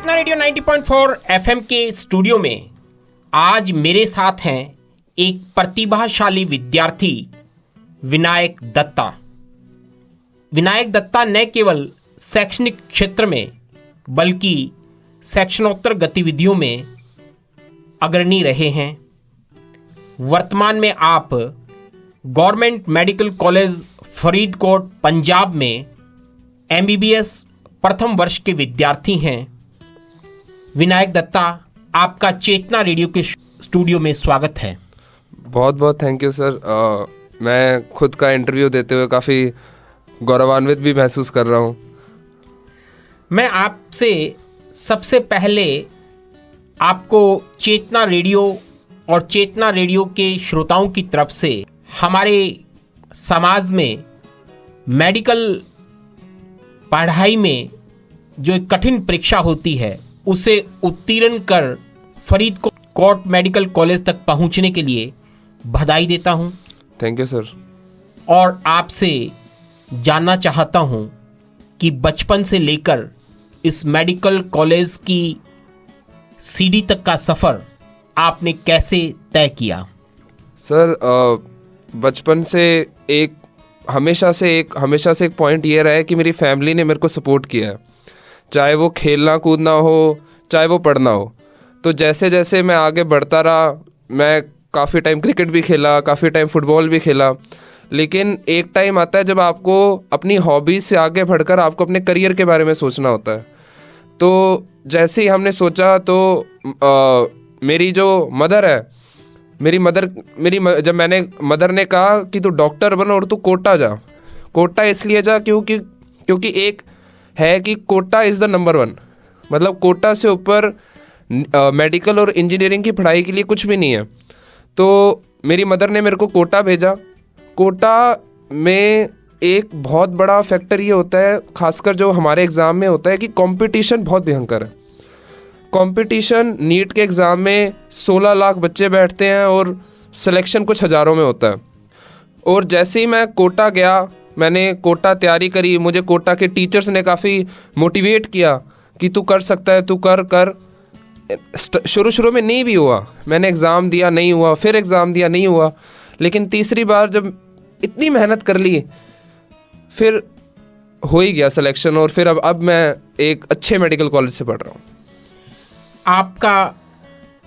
चेतना radio 90.4 FM के studio में आज मेरे साथ हैं एक प्रतिभाशाली विद्यार्थी विनायक दत्ता। विनायक दत्ता न केवल शैक्षणिक क्षेत्र में बल्कि शैक्षणोत्तर गतिविधियों में अग्रणी रहे हैं। वर्तमान में आप government medical college Faridkot Punjab में एमबीबीएस प्रथम वर्ष के विद्यार्थी हैं। विनायक दत्ता, आपका चेतना रेडियो के स्टूडियो में स्वागत है। बहुत बहुत थैंक यू सर। मैं खुद का इंटरव्यू देते हुए काफ़ी गौरवान्वित भी महसूस कर रहा हूँ। मैं आपसे सबसे पहले आपको चेतना रेडियो और चेतना रेडियो के श्रोताओं की तरफ से हमारे समाज में मेडिकल पढ़ाई में जो एक कठिन परीक्षा होती है उसे उत्तीर्ण कर फरीदकोट मेडिकल कॉलेज तक पहुंचने के लिए बधाई देता हूं। Thank you sir. और आपसे जानना चाहता हूं कि बचपन से लेकर इस मेडिकल कॉलेज की सीढ़ी तक का सफ़र आपने कैसे तय किया? सर बचपन से हमेशा से एक पॉइंट ये रहा है कि मेरी फैमिली ने मेरे को सपोर्ट किया है, चाहे वो खेलना कूदना हो, चाहे वो पढ़ना हो। तो जैसे जैसे मैं आगे बढ़ता रहा, मैं काफ़ी टाइम क्रिकेट भी खेला, काफ़ी टाइम फुटबॉल भी खेला, लेकिन एक टाइम आता है जब आपको अपनी हॉबीज़ से आगे बढ़कर आपको अपने करियर के बारे में सोचना होता है। तो जैसे ही हमने सोचा तो मेरी जो मदर है, जब मैंने मदर ने कहा कि तू डॉक्टर बन और तू कोटा जा। कोटा इसलिए जा क्योंकि एक है कि कोटा इज़ द नंबर 1, मतलब कोटा से ऊपर मेडिकल और इंजीनियरिंग की पढ़ाई के लिए कुछ भी नहीं है। तो मेरी मदर ने मेरे को कोटा भेजा। कोटा में एक बहुत बड़ा फैक्टर ये होता है, खासकर जो हमारे एग्ज़ाम में होता है, कि कंपटीशन बहुत भयंकर है। कंपटीशन नीट के एग्ज़ाम में 16 लाख बच्चे बैठते हैं और सिलेक्शन कुछ हज़ारों में होता है। और जैसे ही मैं कोटा गया, मैंने कोटा तैयारी करी, मुझे कोटा के टीचर्स ने काफ़ी मोटिवेट किया कि तू कर सकता है, तू कर। शुरू में नहीं भी हुआ, मैंने एग्ज़ाम दिया, नहीं हुआ, फिर एग्ज़ाम दिया, नहीं हुआ, लेकिन तीसरी बार जब इतनी मेहनत कर ली फिर हो ही गया सिलेक्शन। और फिर अब मैं एक अच्छे मेडिकल कॉलेज से पढ़ रहा हूँ। आपका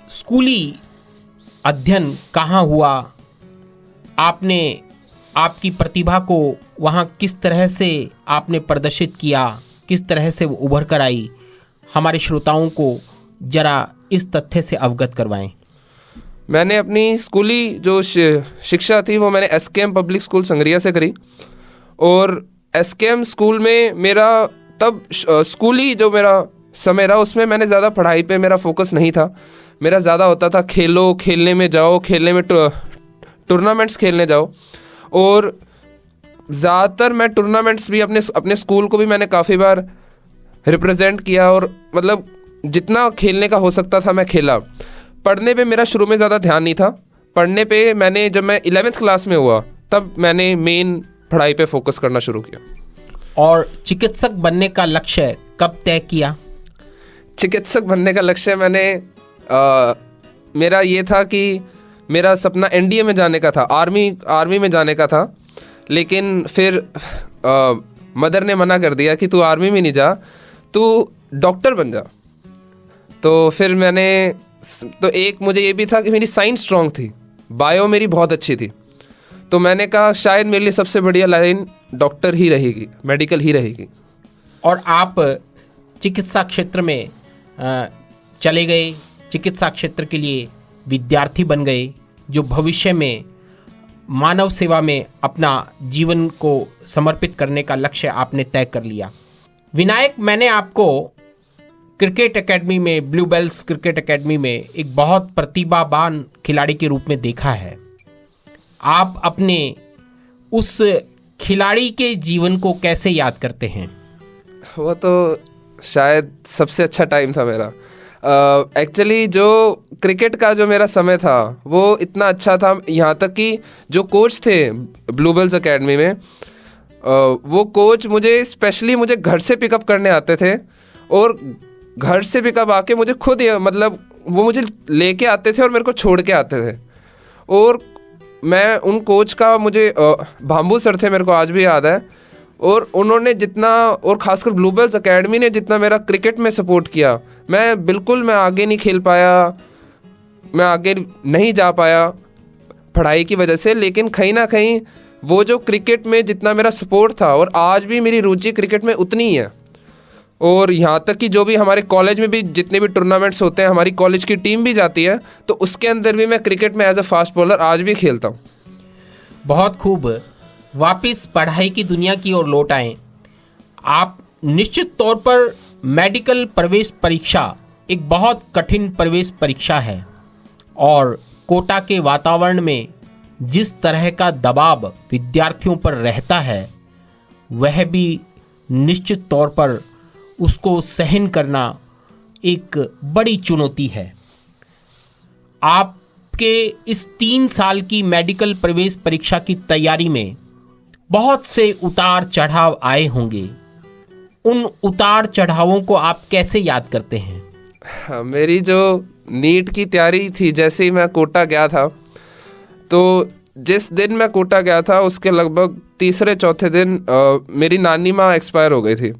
स्कूली अध्ययन कहाँ हुआ? आपने आपकी प्रतिभा को वहाँ किस तरह से आपने प्रदर्शित किया, किस तरह से वो उभर कर आई? हमारे श्रोताओं को जरा इस तथ्य से अवगत करवाएं। मैंने अपनी स्कूली जो शिक्षा थी वो मैंने एसकेएम पब्लिक स्कूल संगरिया से करी। और एसकेएम स्कूल में मेरा तब स्कूली जो मेरा समय रहा उसमें मैंने ज़्यादा पढ़ाई पे मेरा फोकस नहीं था। मेरा ज़्यादा होता था खेलने में जाओ, खेलने में टूर्नामेंट्स खेलने जाओ। और ज़्यादातर मैं टूर्नामेंट्स भी अपने स्कूल को भी मैंने काफ़ी बार रिप्रेजेंट किया, और मतलब जितना खेलने का हो सकता था मैं खेला। पढ़ने पे मेरा शुरू में ज़्यादा ध्यान नहीं था। पढ़ने पे मैंने जब मैं 11th क्लास में हुआ तब मैंने मेन पढ़ाई पे फोकस करना शुरू किया। और चिकित्सक बनने का लक्ष्य कब तय किया? चिकित्सक बनने का लक्ष्य मेरा ये था कि मेरा सपना एनडीए में जाने का था, आर्मी में जाने का था। लेकिन फिर मदर ने मना कर दिया कि तू आर्मी में नहीं जा, तू डॉक्टर बन जा। तो फिर एक मुझे ये भी था कि मेरी साइंस स्ट्रॉन्ग थी, बायो मेरी बहुत अच्छी थी। तो मैंने कहा शायद मेरे लिए सबसे बढ़िया लाइन डॉक्टर ही रहेगी, मेडिकल ही रहेगी। और आप चिकित्सा क्षेत्र में चले गए, चिकित्सा क्षेत्र के लिए विद्यार्थी बन गए, जो भविष्य में मानव सेवा में अपना जीवन को समर्पित करने का लक्ष्य आपने तय कर लिया। विनायक, मैंने आपको क्रिकेट एकेडमी में, ब्लू बेल्स क्रिकेट एकेडमी में एक बहुत प्रतिभावान खिलाड़ी के रूप में देखा है। आप अपने उस खिलाड़ी के जीवन को कैसे याद करते हैं? वो तो शायद सबसे अच्छा टाइम था मेरा। एक्चुअली जो क्रिकेट का जो मेरा समय था वो इतना अच्छा था, यहाँ तक कि जो कोच थे ब्लू बेल्स एकेडमी में, वो कोच मुझे घर से पिकअप करने आते थे और घर से पिकअप आके मुझे खुद मतलब वो मुझे लेके आते थे और मेरे को छोड़ के आते थे। और मैं उन कोच का मुझे भाम्बू सर थे, मेरे को आज भी याद है। और उन्होंने जितना, और ख़ासकर ब्लूबेल्स एकेडमी ने जितना मेरा क्रिकेट में सपोर्ट किया, मैं आगे नहीं खेल पाया, मैं आगे नहीं जा पाया पढ़ाई की वजह से। लेकिन कहीं ना कहीं वो जो क्रिकेट में जितना मेरा सपोर्ट था, और आज भी मेरी रुचि क्रिकेट में उतनी ही है। और यहाँ तक कि जो भी हमारे कॉलेज में भी जितने भी टूर्नामेंट्स होते हैं, हमारी कॉलेज की टीम भी जाती है, तो उसके अंदर भी मैं क्रिकेट में एज अ फास्ट बॉलर आज भी खेलता हूँ। बहुत खूब। वापस पढ़ाई की दुनिया की ओर लौट आएं। आप निश्चित तौर पर मेडिकल प्रवेश परीक्षा एक बहुत कठिन प्रवेश परीक्षा है, और कोटा के वातावरण में जिस तरह का दबाव विद्यार्थियों पर रहता है, वह भी निश्चित तौर पर उसको सहन करना एक बड़ी चुनौती है। आपके इस 3 साल की मेडिकल प्रवेश परीक्षा की तैयारी में बहुत से उतार चढ़ाव आए होंगे। उन उतार चढ़ावों को आप कैसे याद करते हैं? मेरी जो नीट की तैयारी थी, जैसे ही मैं कोटा गया था, तो जिस दिन मैं कोटा गया था उसके लगभग तीसरे चौथे दिन मेरी नानी माँ एक्सपायर हो गई थी।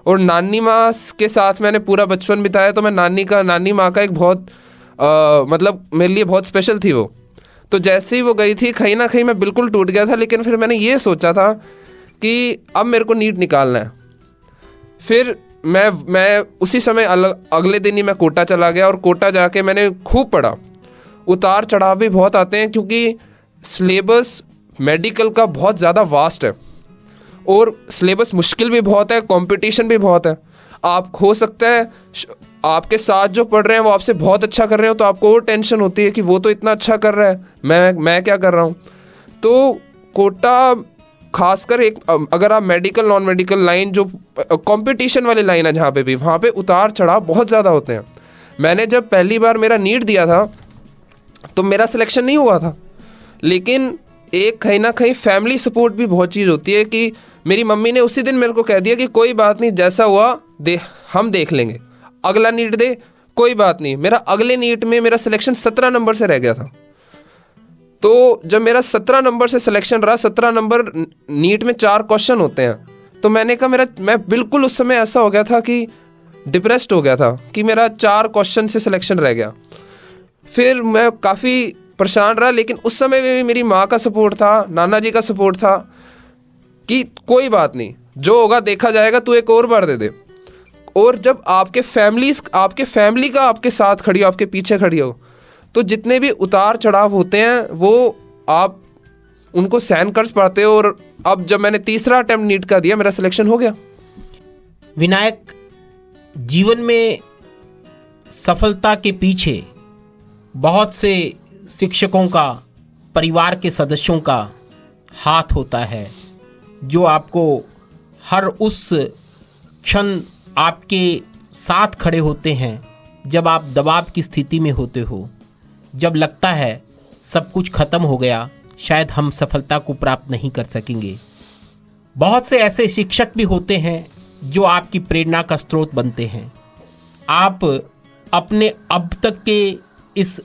और नानी माँ के साथ मैंने पूरा बचपन बिताया, तो मैं नानी माँ का एक बहुत मतलब मेरे लिए बहुत स्पेशल थी वो। तो जैसे ही वो गई थी, कहीं ना कहीं मैं बिल्कुल टूट गया था। लेकिन फिर मैंने ये सोचा था कि अब मेरे को नीट निकालना है। फिर मैं उसी समय अगले दिन ही मैं कोटा चला गया, और कोटा जाके मैंने खूब पढ़ा। उतार चढ़ाव भी बहुत आते हैं, क्योंकि सिलेबस मेडिकल का बहुत ज़्यादा वास्ट है, और सिलेबस मुश्किल भी बहुत है, कंपटीशन भी बहुत है। आप हो सकता है आपके साथ जो पढ़ रहे हैं वो आपसे बहुत अच्छा कर रहे हो, तो आपको और टेंशन होती है कि वो तो इतना अच्छा कर रहा है, मैं क्या कर रहा हूँ। तो कोटा खासकर एक, अगर आप मेडिकल नॉन मेडिकल लाइन जो कंपटीशन वाली लाइन है जहाँ पे भी, वहाँ पे उतार चढ़ाव बहुत ज़्यादा होते हैं। मैंने जब पहली बार मेरा नीट दिया था तो मेरा सिलेक्शन नहीं हुआ था, लेकिन एक कहीं ना कहीं फैमिली सपोर्ट भी बहुत चीज़ होती है कि मेरी मम्मी ने उसी दिन मेरे को कह दिया कि कोई बात नहीं, जैसा हुआ हम देख लेंगे, अगला नीट दे, कोई बात नहीं। मेरा अगले नीट में मेरा सिलेक्शन 17 नंबर से रह गया था। तो जब मेरा 17 नंबर से सिलेक्शन रहा, 17 नंबर नीट में 4 क्वेश्चन होते हैं, तो मैंने कहा मैं बिल्कुल उस समय ऐसा हो गया था कि डिप्रेस्ड हो गया था कि मेरा 4 क्वेश्चन से सिलेक्शन रह गया। फिर मैं काफ़ी परेशान रहा, लेकिन उस समय में भी मेरी माँ का सपोर्ट था, नाना जी का सपोर्ट था कि कोई बात नहीं, जो होगा देखा जाएगा, तू एक और बार दे दे। और जब आपके फैमिली का आपके साथ खड़ी हो, आपके पीछे खड़ी हो, तो जितने भी उतार चढ़ाव होते हैं वो आप उनको सहन कर पाते हो। और अब जब मैंने तीसरा अटेम्प्ट नीट का दिया, मेरा सिलेक्शन हो गया। विनायक, जीवन में सफलता के पीछे बहुत से शिक्षकों का, परिवार के सदस्यों का हाथ होता है, जो आपको हर उस क्षण आपके साथ खड़े होते हैं जब आप दबाव की स्थिति में होते हो, जब लगता है सब कुछ खत्म हो गया, शायद हम सफलता को प्राप्त नहीं कर सकेंगे। बहुत से ऐसे शिक्षक भी होते हैं जो आपकी प्रेरणा का स्रोत बनते हैं। आप अपने अब तक के इस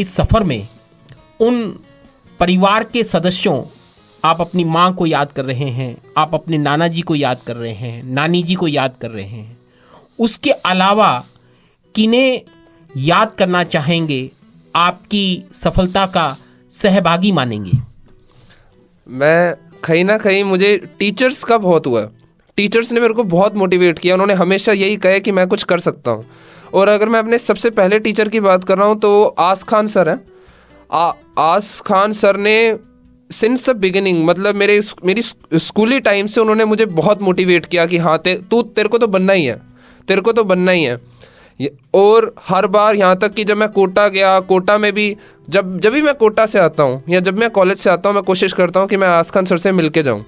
सफ़र में उन परिवार के सदस्यों, आप अपनी माँ को याद कर रहे हैं, आप अपने नाना जी को याद कर रहे हैं, नानी जी को याद कर रहे हैं, उसके अलावा किन्हें याद करना चाहेंगे, आपकी सफलता का सहभागी मानेंगे? मैं कहीं ना कहीं, मुझे टीचर्स का बहुत हुआ। टीचर्स ने मेरे को बहुत मोटिवेट किया, उन्होंने हमेशा यही कहा कि मैं कुछ कर सकता हूँ। और अगर मैं अपने सबसे पहले टीचर की बात कर रहा हूँ तो वो आस खान सर हैं। आस खान सर ने सिंस द बिगिनिंग, मतलब मेरी स्कूली टाइम से उन्होंने मुझे बहुत मोटिवेट किया कि हाँ तेरे को तो बनना ही है, तेरे को तो बनना ही है। और हर बार, यहाँ तक कि जब मैं कोटा गया, कोटा में भी जब भी मैं कोटा से आता हूँ या जब मैं कॉलेज से आता हूँ, मैं कोशिश करता हूँ कि मैं आस खान सर से मिल के जाऊँ।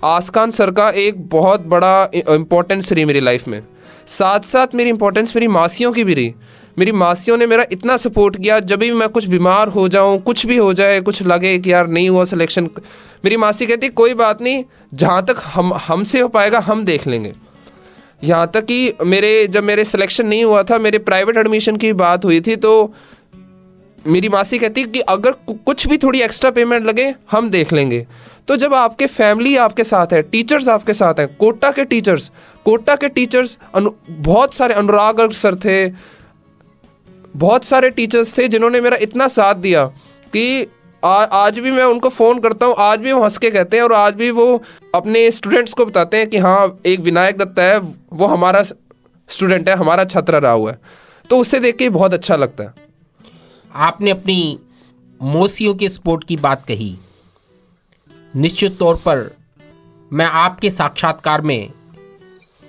आस खान सर का एक बहुत बड़ा इम्पोर्टेंस रही मेरी लाइफ में। साथ साथ मेरी इम्पोर्टेंस मेरी मासियों की भी रही। मेरी मासियों ने मेरा इतना सपोर्ट किया, जब भी मैं कुछ बीमार हो जाऊँ, कुछ भी हो जाए, कुछ लगे कि यार नहीं हुआ सिलेक्शन, मेरी मासी कहती कोई बात नहीं, जहाँ तक हमसे हो पाएगा हम देख लेंगे। यहाँ तक कि जब मेरे सिलेक्शन नहीं हुआ था, मेरे प्राइवेट एडमिशन की बात हुई थी, तो मेरी मासी कहती कि अगर कुछ भी थोड़ी एक्स्ट्रा पेमेंट लगे हम देख लेंगे। तो जब आपके फैमिली आपके साथ है, टीचर्स आपके साथ हैं, कोटा के टीचर्स बहुत सारे, अनुराग सर थे, बहुत सारे टीचर्स थे जिन्होंने मेरा इतना साथ दिया कि आज भी मैं उनको फ़ोन करता हूँ, आज भी वो हंस के कहते हैं और आज भी वो अपने स्टूडेंट्स को बताते हैं कि हाँ, एक विनायक दत्ता है, वो हमारा स्टूडेंट है, हमारा छात्र रहा हुआ है। तो उससे देख के बहुत अच्छा लगता है। आपने अपनी मौसियों के सपोर्ट की बात कही। निश्चित तौर पर मैं आपके साक्षात्कार में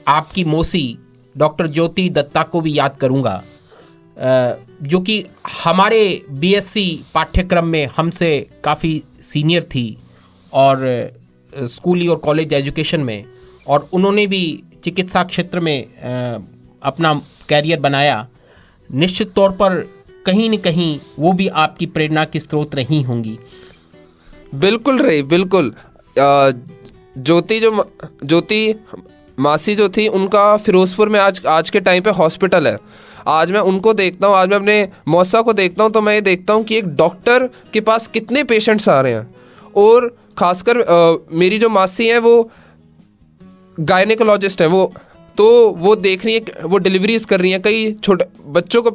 आपकी मौसी डॉक्टर ज्योति दत्ता को भी याद करूंगा, जो कि हमारे बीएससी पाठ्यक्रम में हमसे काफ़ी सीनियर थी और स्कूली और कॉलेज एजुकेशन में, और उन्होंने भी चिकित्सा क्षेत्र में अपना कैरियर बनाया। निश्चित तौर पर कहीं न कहीं वो भी आपकी प्रेरणा की स्रोत रही होंगी। बिल्कुल रही, बिल्कुल। ज्योति मासी जो थी, उनका फिरोजपुर में आज के टाइम पे हॉस्पिटल है। आज मैं उनको देखता हूँ, आज मैं अपने मौसा को देखता हूँ, तो मैं ये देखता हूँ कि एक डॉक्टर के पास कितने पेशेंट्स आ रहे हैं। और ख़ासकर मेरी जो मासी हैं वो गायनेकोलॉजिस्ट हैं, वो देख रही है, वो डिलीवरीज कर रही हैं, कई छोटे बच्चों को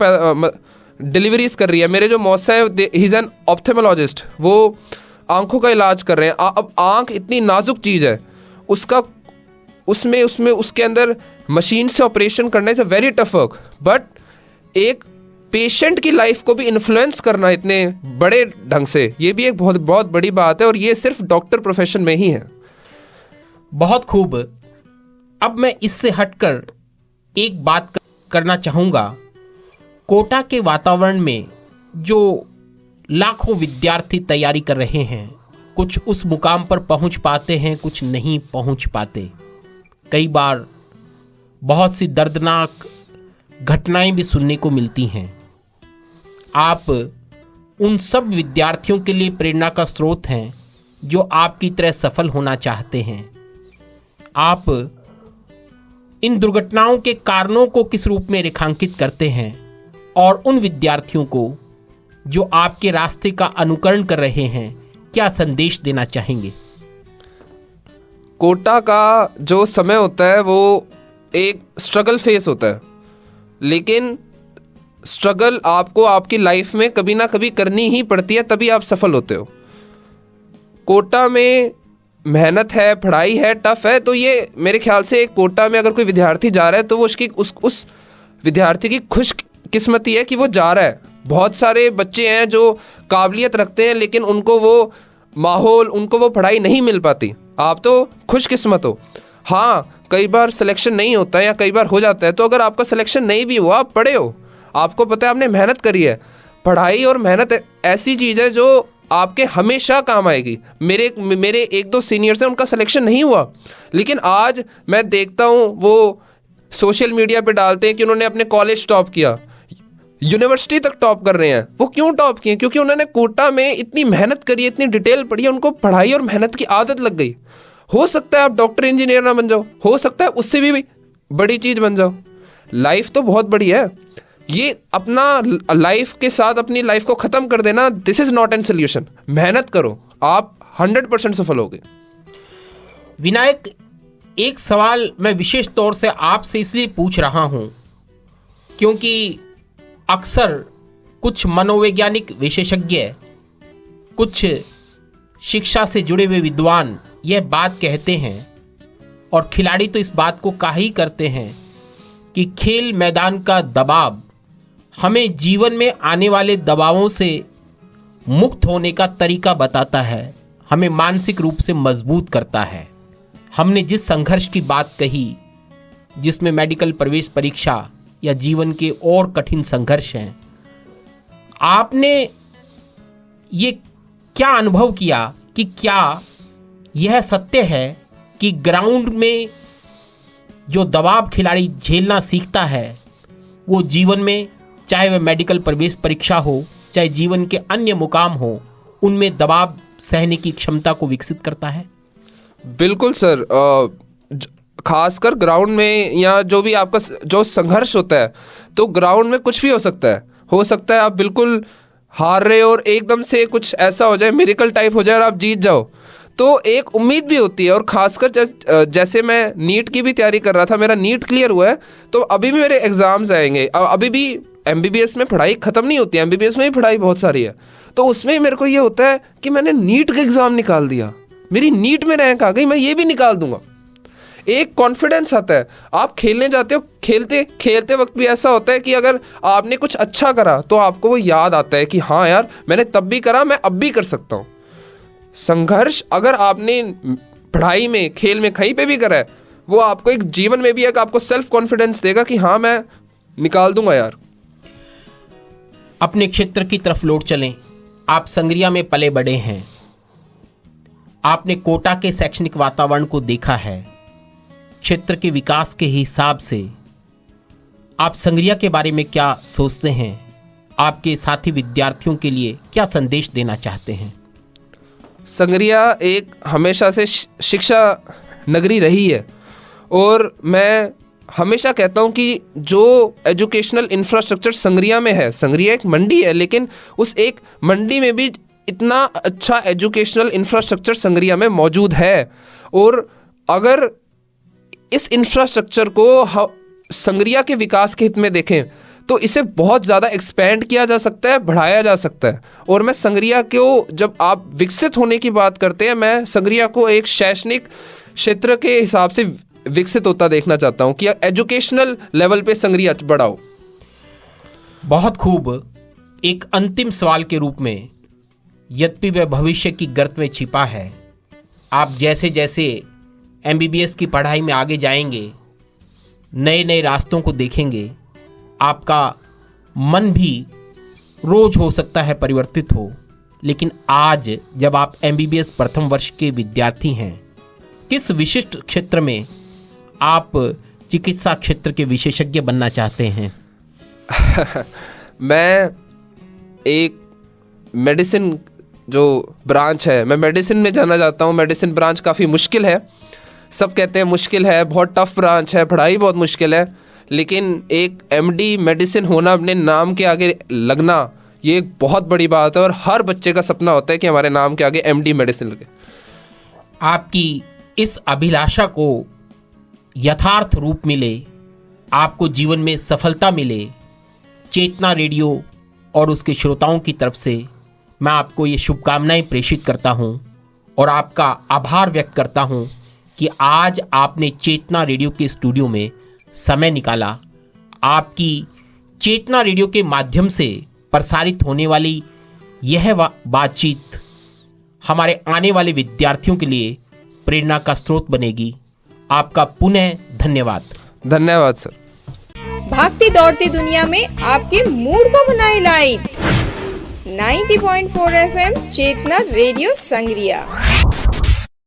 डिलीवरीज कर रही है। मेरे जो मौसा है, ही इज़ एन ऑप्थेमोलॉजिस्ट, वो आंखों का इलाज कर रहे हैं। अब आंख इतनी नाजुक चीज़ है, उसके अंदर मशीन से ऑपरेशन करना is a very tough work, but एक पेशेंट की लाइफ को भी इन्फ्लुएंस करना इतने बड़े ढंग से, ये भी एक बहुत बहुत बड़ी बात है, और ये सिर्फ डॉक्टर प्रोफेशन में ही है। बहुत खूब। अब मैं इससे हटकर एक बात करना चाहूँगा। कोटा के वातावरण में जो लाखों विद्यार्थी तैयारी कर रहे हैं, कुछ उस मुकाम पर पहुंच पाते हैं, कुछ नहीं पहुंच पाते। कई बार बहुत सी दर्दनाक घटनाएं भी सुनने को मिलती हैं। आप उन सब विद्यार्थियों के लिए प्रेरणा का स्रोत हैं जो आपकी तरह सफल होना चाहते हैं। आप इन दुर्घटनाओं के कारणों को किस रूप में रेखांकित करते हैं, और उन विद्यार्थियों को जो आपके रास्ते का अनुकरण कर रहे हैं क्या संदेश देना चाहेंगे? कोटा का जो समय होता है वो एक स्ट्रगल फेस होता है, लेकिन स्ट्रगल आपको आपकी लाइफ में कभी ना कभी करनी ही पड़ती है, तभी आप सफल होते हो। कोटा में मेहनत है, पढ़ाई है, टफ है, तो ये मेरे ख्याल से कोटा में अगर कोई विद्यार्थी जा रहा है तो वो उस विद्यार्थी की खुशकिस्मती है कि वो जा रहा है। बहुत सारे बच्चे हैं जो काबिलियत रखते हैं, लेकिन उनको वो माहौल, उनको वो पढ़ाई नहीं मिल पाती। आप तो खुशकिस्मत हो। हाँ, कई बार सिलेक्शन नहीं होता है या कई बार हो जाता है, तो अगर आपका सिलेक्शन नहीं भी हुआ, आप पढ़े हो, आपको पता है, आपने मेहनत करी है। पढ़ाई और मेहनत ऐसी चीज़ है जो आपके हमेशा काम आएगी। मेरे एक दो सीनियर्स हैं, उनका सिलेक्शन नहीं हुआ, लेकिन आज मैं देखता हूँ वो सोशल मीडिया पे डालते हैं कि उन्होंने अपने कॉलेज टॉप किया, यूनिवर्सिटी तक टॉप कर रहे हैं। वो क्यों टॉप किए? क्योंकि उन्होंने कोटा में इतनी मेहनत करी, इतनी डिटेल पढ़ी, उनको पढ़ाई और मेहनत की आदत लग गई। हो सकता है आप डॉक्टर इंजीनियर ना बन जाओ, हो सकता है उससे भी बड़ी चीज़ बन जाओ। लाइफ तो बहुत बड़ी है। ये अपना लाइफ के साथ अपनी लाइफ को ख़त्म कर देना, this is not an solution. मेहनत करो, आप 100% सफल होगे। विनायक, एक सवाल मैं विशेष तौर से आपसे इसलिए पूछ रहा हूँ क्योंकि अक्सर कुछ मनोवैज्ञानिक विशेषज्ञ, कुछ शिक्षा से जुड़े हुए विद्वान यह बात कहते हैं, और खिलाड़ी तो इस बात को कहा ही करते हैं कि खेल मैदान का दबाव हमें जीवन में आने वाले दबावों से मुक्त होने का तरीका बताता है, हमें मानसिक रूप से मजबूत करता है। हमने जिस संघर्ष की बात कही, जिसमें मेडिकल प्रवेश परीक्षा या जीवन के और कठिन संघर्ष हैं, आपने ये क्या अनुभव किया कि क्या यह सत्य है कि ग्राउंड में जो दबाव खिलाड़ी झेलना सीखता है, वो जीवन में, चाहे वह मेडिकल प्रवेश परीक्षा हो, चाहे जीवन के अन्य मुकाम हो, उनमें दबाव सहने की क्षमता को विकसित करता है? बिल्कुल सर। खासकर ग्राउंड में या जो भी आपका जो संघर्ष होता है, तो ग्राउंड में कुछ भी हो सकता है आप बिल्कुल हार रहे हो और एकदम से कुछ ऐसा हो जाए, मिरेकल टाइप हो जाए और आप जीत जाओ, तो एक उम्मीद भी होती है। और खासकर जैसे मैं नीट की भी तैयारी कर रहा था, मेरा नीट क्लियर हुआ है, तो अभी भी मेरे एग्ज़ाम्स आएंगे। अभी भी MBBS में पढ़ाई ख़त्म नहीं होती है, MBBS में भी पढ़ाई बहुत सारी है, तो उसमें मेरे को ये होता है कि मैंने नीट का एग्ज़ाम निकाल दिया, मेरी नीट में रैंक आ गई, मैं ये भी निकाल दूंगा। एक कॉन्फिडेंस आता है। आप खेलने जाते हो, खेलते वक्त भी ऐसा होता है कि अगर आपने कुछ अच्छा करा तो आपको वो याद आता है कि हाँ यार, मैंने तब भी करा, मैं अब भी कर सकता हूँ। संघर्ष अगर आपने पढ़ाई में, खेल में, कहीं पे भी करा है, वो आपको एक जीवन में भी एक आपको सेल्फ कॉन्फिडेंस देगा कि हाँ मैं निकाल दूंगा यार। अपने क्षेत्र की तरफ लौट चलें। आप संगरिया में पले बड़े हैं, आपने कोटा के शैक्षणिक वातावरण को देखा है। क्षेत्र के विकास के हिसाब से आप संगरिया के बारे में क्या सोचते हैं? आपके साथी विद्यार्थियों के लिए क्या संदेश देना चाहते हैं? संगरिया एक हमेशा से शिक्षा नगरी रही है, और मैं हमेशा कहता हूँ कि जो एजुकेशनल इंफ्रास्ट्रक्चर संगरिया में है, संगरिया एक मंडी है, लेकिन उस एक मंडी में भी इतना अच्छा एजुकेशनल इंफ्रास्ट्रक्चर संगरिया में मौजूद है। और अगर इस इंफ्रास्ट्रक्चर को संगरिया के विकास के हित में देखें तो इसे बहुत ज़्यादा एक्सपेंड किया जा सकता है, बढ़ाया जा सकता है। और मैं संगरिया को, जब आप विकसित होने की बात करते हैं, मैं संगरिया को एक शैक्षणिक क्षेत्र के हिसाब से विकसित होता देखना चाहता हूँ कि एजुकेशनल लेवल पे संगरिया बढ़ाओ। बहुत खूब। एक अंतिम सवाल के रूप में, यद्यपि वह भविष्य की गर्त में छिपा है, आप जैसे जैसे MBBS की पढ़ाई में आगे जाएंगे, नए नए रास्तों को देखेंगे, आपका मन भी रोज हो सकता है परिवर्तित हो, लेकिन आज जब आप MBBS प्रथम वर्ष के विद्यार्थी हैं, किस विशिष्ट क्षेत्र में आप चिकित्सा क्षेत्र के विशेषज्ञ बनना चाहते हैं? मैं एक मेडिसिन जो ब्रांच है, मैं मेडिसिन में जाना चाहता हूँ। मेडिसिन ब्रांच काफ़ी मुश्किल है, सब कहते हैं मुश्किल है, बहुत टफ ब्रांच है, पढ़ाई बहुत मुश्किल है, लेकिन एक MD मेडिसिन होना, अपने नाम के आगे लगना, ये एक बहुत बड़ी बात है। और हर बच्चे का सपना होता है कि हमारे नाम के आगे MD मेडिसिन लगे। आपकी इस अभिलाषा को यथार्थ रूप मिले, आपको जीवन में सफलता मिले, चेतना रेडियो और उसके श्रोताओं की तरफ से मैं आपको ये शुभकामनाएं प्रेषित करता हूं और आपका आभार व्यक्त करता हूं कि आज आपने चेतना रेडियो के स्टूडियो में समय निकाला। आपकी चेतना रेडियो के माध्यम से प्रसारित होने वाली यह बातचीत हमारे आने वाले विद्यार्थियों के लिए प्रेरणा का स्रोत बनेगी। आपका पुनः धन्यवाद। धन्यवाद सर। भागती दौड़ती दुनिया में आपके मूड को बनाए लाइट। 90.4 FM चेतना रेडियो संगरिया।